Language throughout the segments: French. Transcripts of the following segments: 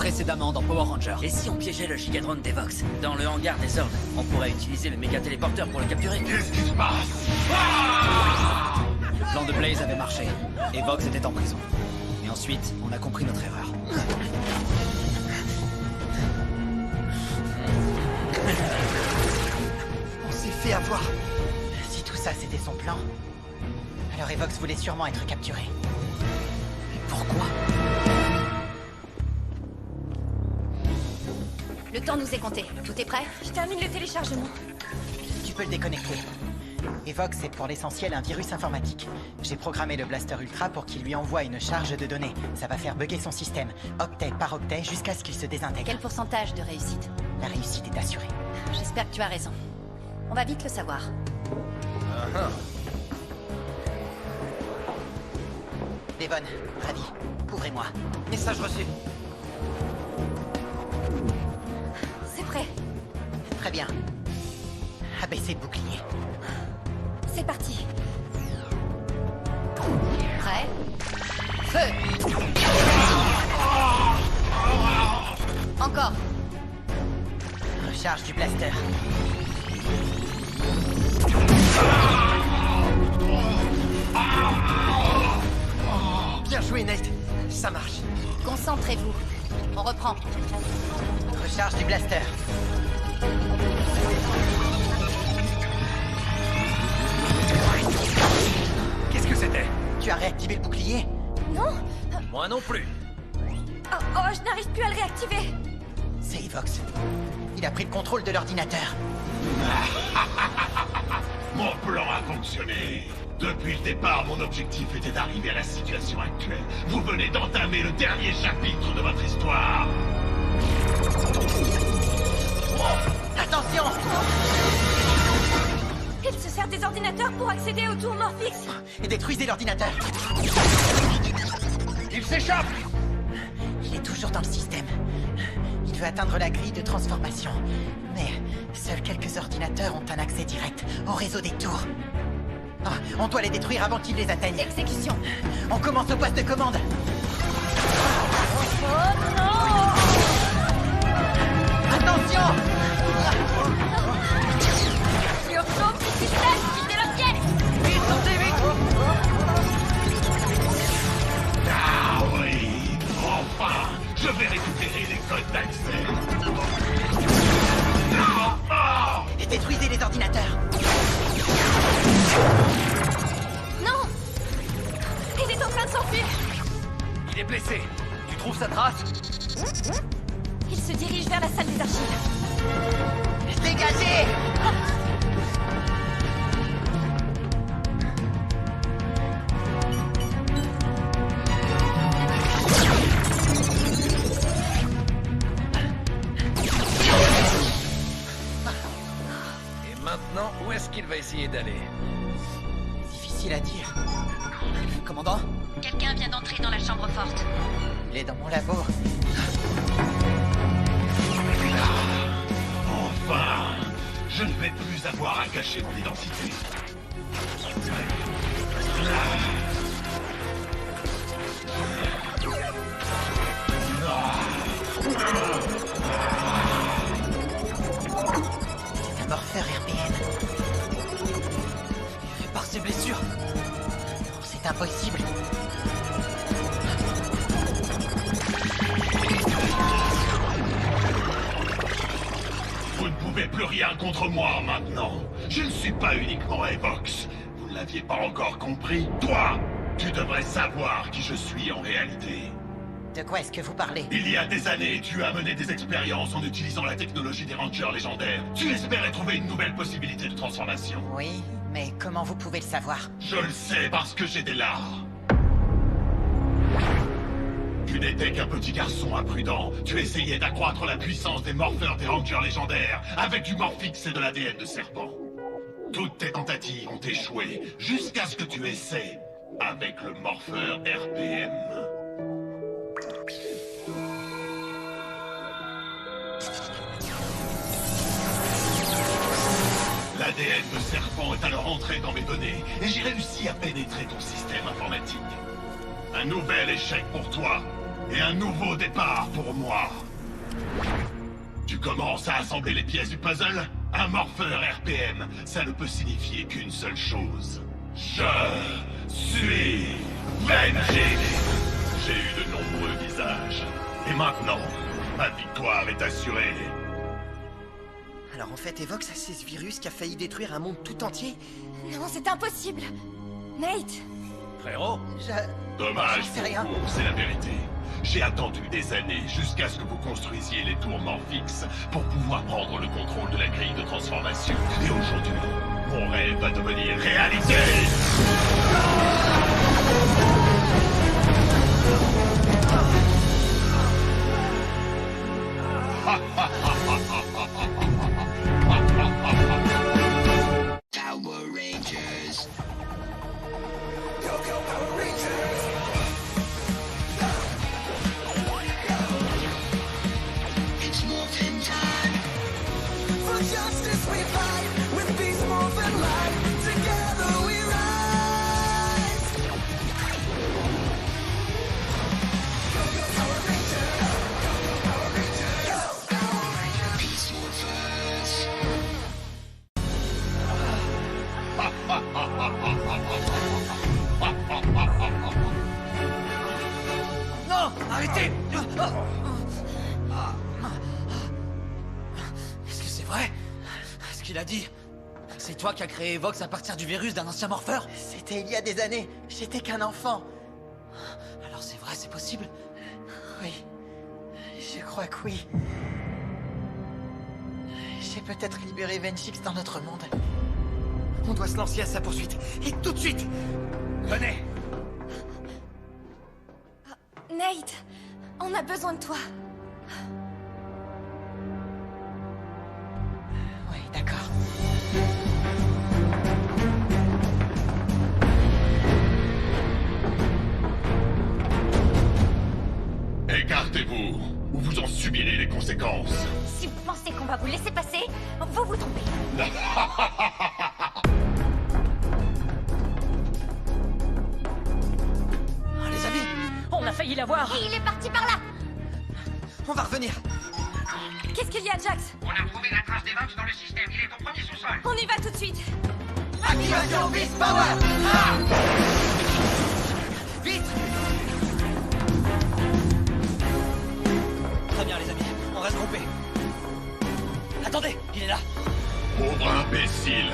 précédemment dans Power Ranger. Et si on piégeait le gigadrone d'Evox dans le hangar des ordres, on pourrait utiliser le méga téléporteur pour le capturer. Qu'est-ce qui se passe? Le plan de Blaze avait marché, et Vox était en prison. Et ensuite, on a compris notre erreur. On s'est fait avoir. Si tout ça c'était son plan, alors Evox voulait sûrement être capturé. Mais pourquoi? Le temps nous est compté. Tout est prêt? Je termine le téléchargement. Tu peux le déconnecter. Evox est pour l'essentiel un virus informatique. J'ai programmé le Blaster Ultra pour qu'il lui envoie une charge de données. Ça va faire bugger son système, octet par octet, jusqu'à ce qu'il se désintègre. Quel pourcentage de réussite? La réussite est assurée. J'espère que tu as raison. On va vite le savoir. Devon, Ravi, couvrez-moi. Message reçu. C'est prêt. Très bien. Abaissez le bouclier. C'est parti. Prêt? Feu! Encore. Recharge du blaster. Bien joué, Nate. Ça marche. Concentrez-vous. On reprend. Recharge du blaster. Qu'est-ce que c'était? Tu as réactivé le bouclier? Non? Moi non plus. Oh, je n'arrive plus à le réactiver. C'est Evox. Il a pris le contrôle de l'ordinateur. Mon plan a fonctionné. Depuis le départ, mon objectif était d'arriver à la situation actuelle. Vous venez d'entamer le dernier chapitre de votre histoire. Attention! Il se sert des ordinateurs pour accéder au tour Morphix. Et détruisez l'ordinateur. Il s'échappe! Il est toujours dans le système. Il veut atteindre la grille de transformation. Mais seuls quelques ordinateurs ont un accès direct au réseau des tours. Ah, on doit les détruire avant qu'ils les atteignent. Exécution. On commence au poste de commande. Oh non! Attention! Surchauffe le système, quittez la pièce! Vite, sortez, vite! Ah oui! Enfin! Je vais récupérer les codes d'accès! Et détruisez les ordinateurs. Non! Il est en train de s'enfuir! Il est blessé. Tu trouves sa trace? Il se dirige vers la salle des archives. Dégagez! Et maintenant, où est-ce qu'il va essayer d'aller? Difficile à dire. Commandant? Quelqu'un vient d'entrer dans la chambre forte. Il est dans mon labo. Enfin! Je ne vais plus avoir à cacher mon identité. C'est un morpheur RPN. Par ses blessures. C'est impossible. Vous ne pouvez plus rien contre moi maintenant. Je ne suis pas uniquement Evox. Vous ne l'aviez pas encore compris? Toi, tu devrais savoir qui je suis en réalité. De quoi est-ce que vous parlez? Il y a des années, tu as mené des expériences en utilisant la technologie des Rangers légendaires. Tu espérais trouver une nouvelle possibilité de transformation. Oui, mais comment vous pouvez le savoir? Je le sais parce que j'étais là. Tu n'étais qu'un petit garçon imprudent. Tu essayais d'accroître la puissance des morpheurs des Rangers légendaires avec du Morphix et de l'ADN de serpent. Toutes tes tentatives ont échoué jusqu'à ce que tu essaies avec le morpheur RPM. L'ADN de serpent est alors entré dans mes données et j'ai réussi à pénétrer ton système informatique. Un nouvel échec pour toi. et un nouveau départ pour moi. Tu commences à assembler les pièces du puzzle? Un morpheur RPM, ça ne peut signifier qu'une seule chose. Je suis Benji. J'ai eu de nombreux visages. Et maintenant, ma victoire est assurée. Alors en fait, Evox a ce virus qui a failli détruire un monde tout entier? Non, c'est impossible. Nate. Frérot, Dommage J'en sais pour rien. vous, c'est la vérité. J'ai attendu des années jusqu'à ce que vous construisiez les tours Morphix pour pouvoir prendre le contrôle de la grille de transformation. Et aujourd'hui, mon rêve va devenir réalité. Power Rangers. It's morphin' time. For justice we fight, with peace, warmth and light. Together we rise. Go, go, Power Rangers. Go, go, Power Rangers. Go, Power Rangers. Peace Morphers. non, arrêtez. Est-ce que c'est vrai? Ce qu'il a dit? C'est toi qui as créé Evox à partir du virus d'un ancien morpheur? C'était il y a des années. J'étais qu'un enfant. Alors c'est vrai, c'est possible? Oui. Je crois que oui. J'ai peut-être libéré Venjix dans notre monde. On doit se lancer à sa poursuite. Et tout de suite. Venez. Nate, on a besoin de toi. Oui, d'accord. Écartez-vous, ou vous en subirez les conséquences. Si vous pensez qu'on va vous laisser passer, vous vous trompez. Ah, les amis, On a failli l'avoir. Et il est parti par là. on va revenir. Qu'est-ce qu'il y a, Jax? On a retrouvé la trace d'Evox dans le système. Il est au premier sous-sol. On y va tout de suite. Activation Beast Power. Vite. Très bien, les amis. On reste groupés. Attendez, il est là. Pauvre imbécile.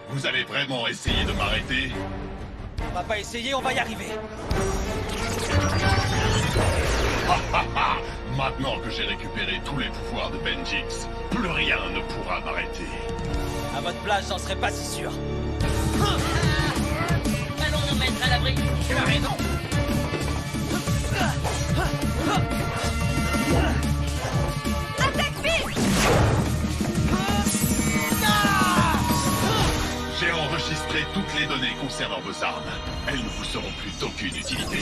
Vous avez vraiment essayé de m'arrêter? On va pas essayer, on va y arriver. Maintenant que j'ai récupéré tous les pouvoirs de Benjix, plus rien ne pourra m'arrêter. À votre place, j'en serais pas si sûr. Allons nous mettre à l'abri. Tu as raison. Attaque vite. J'ai enregistré toutes les données concernant vos armes. Elles ne vous seront plus d'aucune utilité.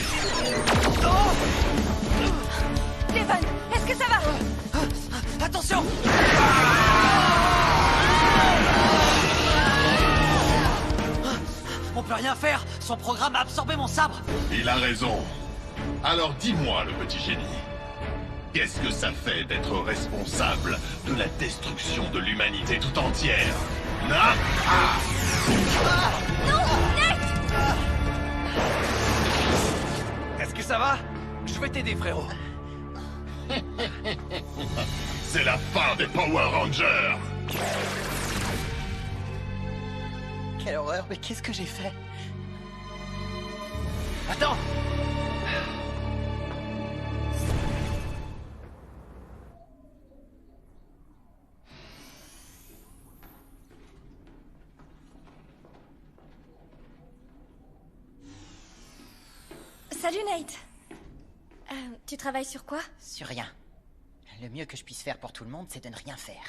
Devon, est-ce que ça va? Attention. On peut rien faire. Son programme a absorbé mon sabre. Il a raison. Alors dis-moi, le petit génie. Qu'est-ce que ça fait d'être responsable de la destruction de l'humanité tout entière? Est-ce que ça va? Je vais t'aider, frérot. C'est la fin des Power Rangers. Quelle horreur, mais qu'est-ce que j'ai fait? Attends. Salut, Nate. Tu travailles sur quoi? Sur rien. Le mieux que je puisse faire pour tout le monde, c'est de ne rien faire.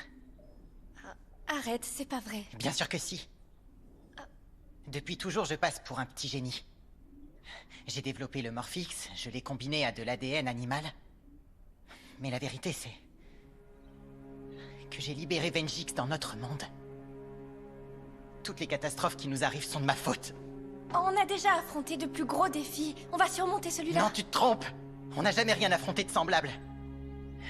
Arrête, c'est pas vrai. Bien sûr que si. Depuis toujours, je passe pour un petit génie. J'ai développé le Morphix, je l'ai combiné à de l'ADN animal. Mais la vérité, c'est que j'ai libéré Venjix dans notre monde. Toutes les catastrophes qui nous arrivent sont de ma faute. On a déjà affronté de plus gros défis. On va surmonter celui-là. Non, tu te trompes. On n'a jamais rien affronté de semblable.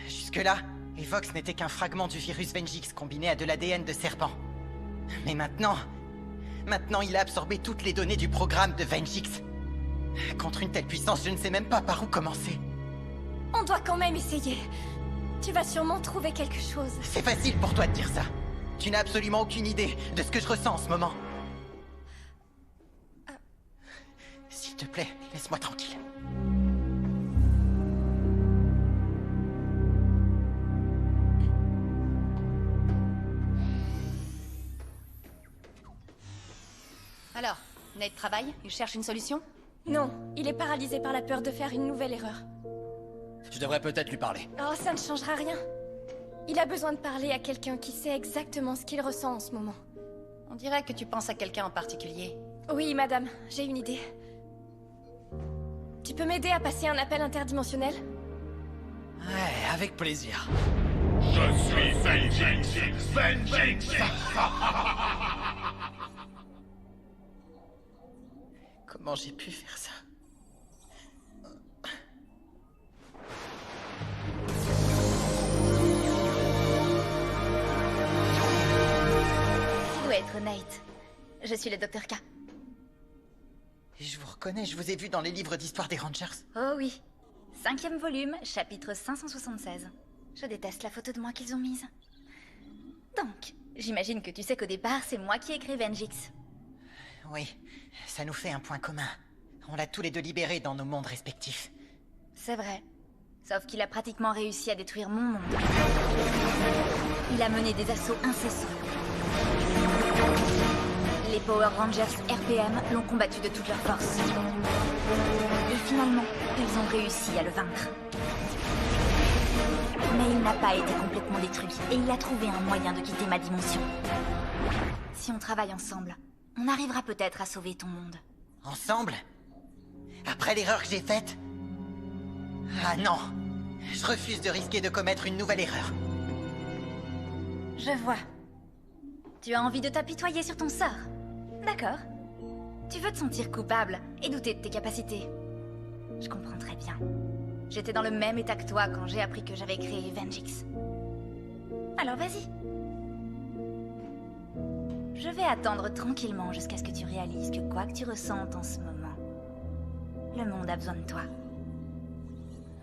Jusque-là, Evox n'était qu'un fragment du virus Vengix combiné à de l'ADN de serpent. Mais maintenant... Maintenant, il a absorbé toutes les données du programme de Vengix. Contre une telle puissance, je ne sais même pas par où commencer. On doit quand même essayer. Tu vas sûrement trouver quelque chose. C'est facile pour toi de dire ça. Tu n'as absolument aucune idée de ce que je ressens en ce moment. S'il te plaît, laisse-moi tranquille. Alors, Nate travaille? Il cherche une solution? Non, il est paralysé par la peur de faire une nouvelle erreur. Je devrais peut-être lui parler. Oh, ça ne changera rien. Il a besoin de parler à quelqu'un qui sait exactement ce qu'il ressent en ce moment. On dirait que tu penses à quelqu'un en particulier. Oui, madame, j'ai une idée. Tu peux m'aider à passer un appel interdimensionnel? Ouais, avec plaisir. Je suis Vengix. Vengix. Comment j'ai pu faire ça? Où être Nate? Je suis le Dr. K. Je vous reconnais, je vous ai vu dans les livres d'histoire des Rangers. Oh oui. 5e volume, chapitre 576. Je déteste la photo de moi qu'ils ont mise. Donc, j'imagine que tu sais qu'au départ, c'est moi qui ai créé Vengix. Oui, ça nous fait un point commun. On l'a tous les deux libérés dans nos mondes respectifs. C'est vrai. Sauf qu'il a pratiquement réussi à détruire mon monde. Il a mené des assauts incessants. Les Power Rangers RPM l'ont combattu de toute leur force. Et finalement, ils ont réussi à le vaincre. Mais il n'a pas été complètement détruit, et il a trouvé un moyen de quitter ma dimension. Si on travaille ensemble, on arrivera peut-être à sauver ton monde. Ensemble? Après l'erreur que j'ai faite? Ah non! Je refuse de risquer de commettre une nouvelle erreur. Je vois. Tu as envie de t'apitoyer sur ton sort. D'accord. Tu veux te sentir coupable et douter de tes capacités. Je comprends très bien. J'étais dans le même état que toi quand j'ai appris que j'avais créé Vengix. Alors vas-y. Je vais attendre tranquillement jusqu'à ce que tu réalises que quoi que tu ressentes en ce moment, le monde a besoin de toi.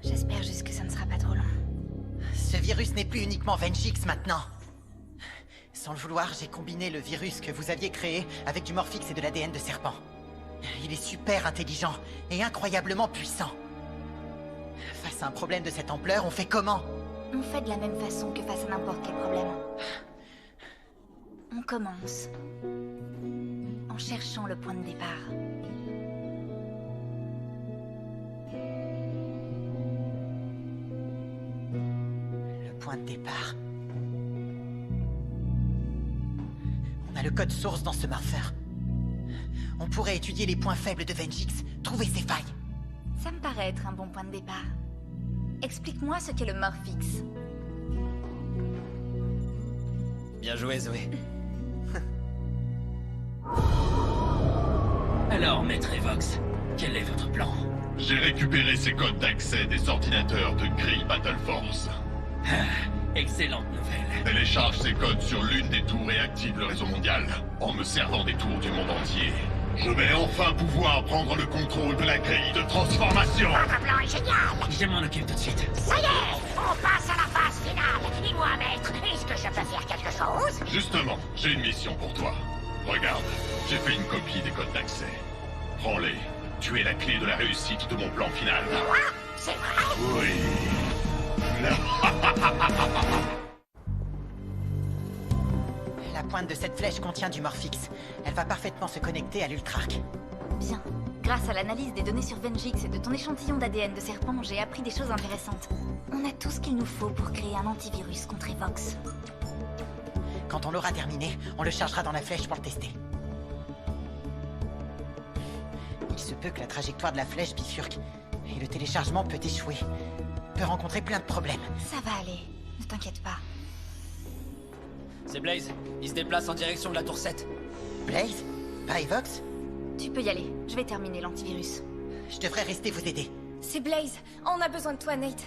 J'espère juste que ça ne sera pas trop long. Ce virus n'est plus uniquement Vengix maintenant. Sans le vouloir, j'ai combiné le virus que vous aviez créé avec du Morphix et de l'ADN de serpent. Il est super intelligent et incroyablement puissant. Face à un problème de cette ampleur, on fait comment? On fait de la même façon que face à n'importe quel problème. On commence en cherchant le point de départ. Le point de départ. On a le code source dans ce morpheur. On pourrait étudier les points faibles de Vengix, trouver ses failles. Ça me paraît être un bon point de départ. Explique-moi ce qu'est le Morphix. Bien joué, Zoé. Alors, Maître Evox, quel est votre plan? J'ai récupéré ces codes d'accès des ordinateurs de Grille Battle Force. Excellente nouvelle. Télécharge ces codes sur l'une des tours et active le réseau mondial. En me servant des tours du monde entier, je vais enfin pouvoir prendre le contrôle de la grille de transformation. Votre plan est génial! Je m'en occupe tout de suite. Ça y est! On passe à la phase finale! Dis-moi, maître, est-ce que je peux faire quelque chose? Justement, j'ai une mission pour toi. Regarde, j'ai fait une copie des codes d'accès. Prends-les. Tu es la clé de la réussite de mon plan final. Quoi? C'est vrai? Oui. La pointe de cette flèche contient du Morphix. Elle va parfaitement se connecter à l'Ultrark. Bien. Grâce à l'analyse des données sur Vengix et de ton échantillon d'ADN de serpent, j'ai appris des choses intéressantes. On a tout ce qu'il nous faut pour créer un antivirus contre Evox. Quand on l'aura terminé, on le chargera dans la flèche pour le tester. Il se peut que la trajectoire de la flèche bifurque, et le téléchargement peut échouer. Peut rencontrer plein de problèmes. Ça va aller, ne t'inquiète pas. C'est Blaze. Il se déplace en direction de la tour 7. Blaze? Pas Evox? Tu peux y aller, je vais terminer l'antivirus. Je devrais rester vous aider. C'est Blaze. On a besoin de toi, Nate.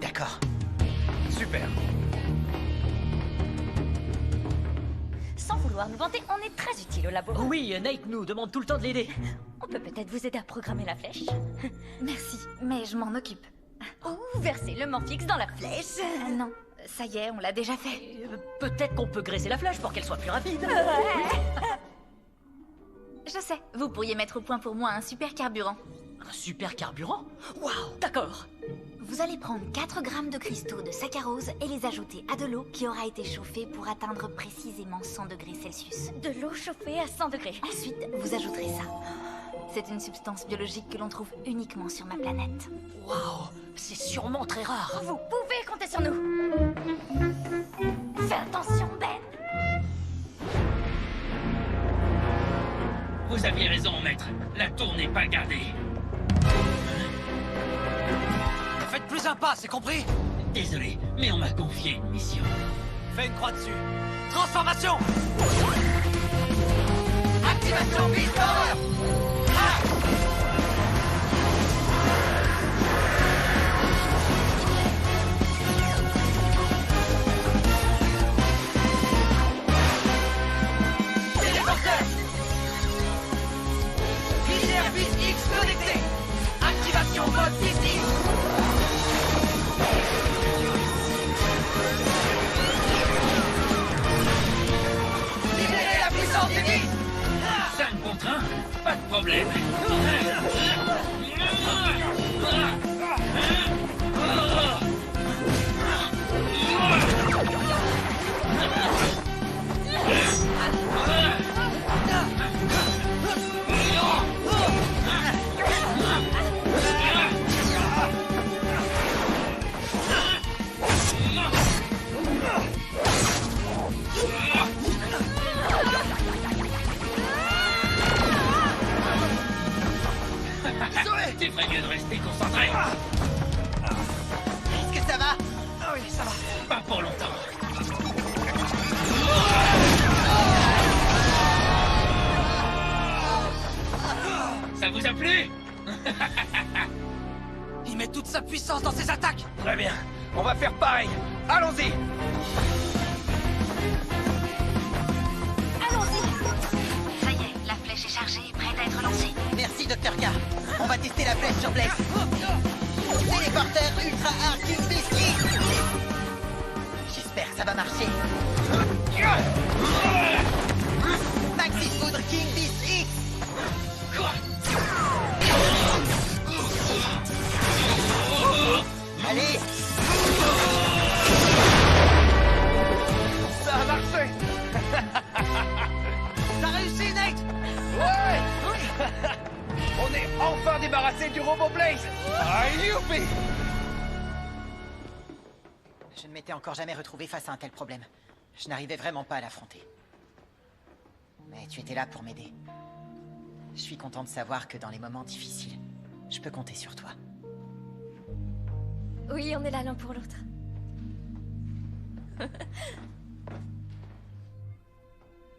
D'accord. Super. Sans vouloir nous vanter, on est très utile au labo. Oui, Nate nous demande tout le temps de l'aider. On peut peut-être vous aider à programmer la flèche. Merci, mais je m'en occupe. Ou verser le Morphix dans la flèche. Non, ça y est, on l'a déjà fait. Peut-être qu'on peut graisser la flèche pour qu'elle soit plus rapide. Je sais, vous pourriez mettre au point pour moi un super carburant. Un super carburant? Waouh, d'accord. Vous allez prendre 4 grammes de cristaux de saccharose et les ajouter à de l'eau qui aura été chauffée pour atteindre précisément 100 degrés Celsius. De l'eau chauffée à 100 degrés. Ensuite, vous ajouterez ça. C'est une substance biologique que l'on trouve uniquement sur ma planète. Waouh, c'est sûrement très rare. Vous pouvez compter sur nous. Fais attention, Ben. Vous aviez raison, maître. La tour n'est pas gardée. Ne faites plus un pas, c'est compris? Désolé, mais on m'a confié une mission. Fais une croix dessus. Transformation! Activation Beast Power! Téléporteur! Viseur Beast X connecté! Activation mode Beast X! Libérez la puissance du Beast! 5 contre 1, pas de problème. Tu ferais mieux de rester concentré. Est-ce que ça va? Ah oui, ça va. Pas pour longtemps. Ça vous a plu? Il met toute sa puissance dans ses attaques! Très bien. On va faire pareil. Allons-y. Ça y est, la flèche est chargée et prête à être lancée. Merci, Dr. K. On va tester la flèche sur Blaze. Téléporteur Ultra Hard King Beast X. J'espère que ça va marcher. Maxi Foudre King Beast X. Allez. Ça a marché. T'as réussi, Nate! Ouais. On est enfin débarrassé du robot Blaze. Ah, youpi. Je ne m'étais encore jamais retrouvé face à un tel problème. Je n'arrivais vraiment pas à l'affronter. Mais tu étais là pour m'aider. Je suis content de savoir que dans les moments difficiles, je peux compter sur toi. Oui, on est là l'un pour l'autre.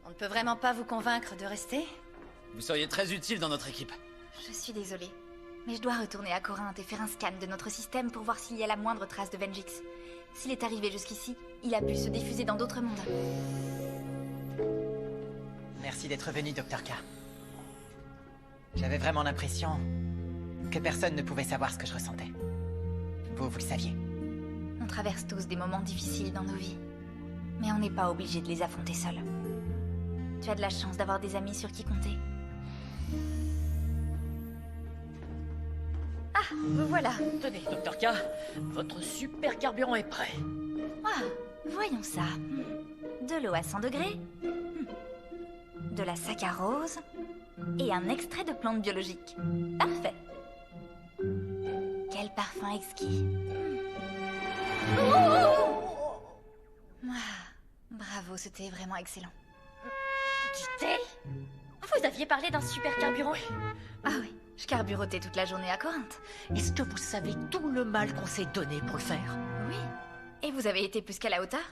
On ne peut vraiment pas vous convaincre de rester? Vous seriez très utile dans notre équipe. Je suis désolée, mais je dois retourner à Corinthe et faire un scan de notre système pour voir s'il y a la moindre trace de Vengix. S'il est arrivé jusqu'ici, il a pu se diffuser dans d'autres mondes. Merci d'être venu, Dr. K. J'avais vraiment l'impression que personne ne pouvait savoir ce que je ressentais. Vous le saviez. On traverse tous des moments difficiles dans nos vies, mais on n'est pas obligé de les affronter seul. Tu as de la chance d'avoir des amis sur qui compter. Ah, vous voilà. Tenez, Dr. K, votre super carburant est prêt. Ah, voyons ça. De l'eau à 100 degrés, de la saccharose et un extrait de plante biologique. Parfait. Quel parfum exquis. Ah, bravo, c'était vraiment excellent. Dites-elle? Vous aviez parlé d'un super carburant? Ah oui, je carburotais toute la journée à Corinthe. Est-ce que vous savez tout le mal qu'on s'est donné pour le faire? Oui. Et vous avez été plus qu'à la hauteur?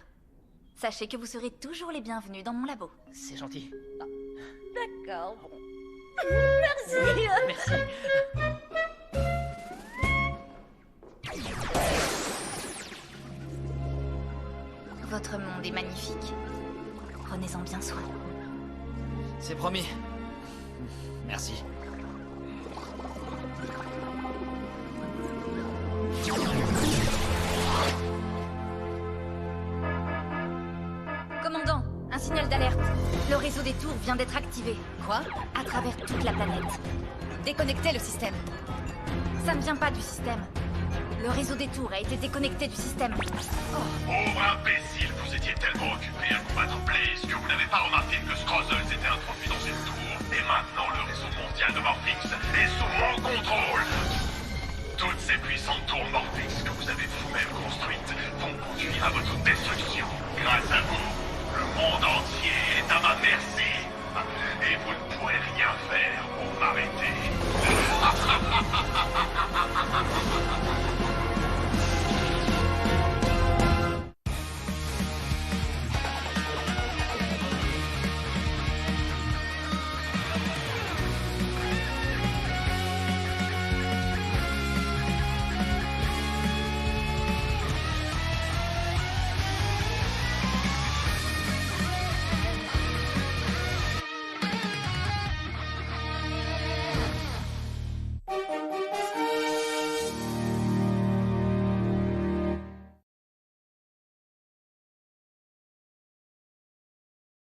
Sachez que vous serez toujours les bienvenus dans mon labo. C'est gentil. D'accord. Merci. Merci. Votre monde est magnifique. Prenez-en bien soin. C'est promis. Merci. Commandant, un signal d'alerte. Le réseau des tours vient d'être activé. Quoi? À travers toute la planète. Déconnectez le système. Ça ne vient pas du système. Le réseau des tours a été déconnecté du système. Pauvre imbécile, vous étiez tellement occupé à combattre Blaze que vous n'avez pas remarqué que Struzzle s'était introduit dans une tour. Et maintenant, le réseau mondial de Morphix est sous mon contrôle. Toutes ces puissantes tours Morphix que vous avez vous-même construites vont conduire à votre destruction. Grâce à vous, le monde entier est à ma merci. Et vous ne pourrez rien faire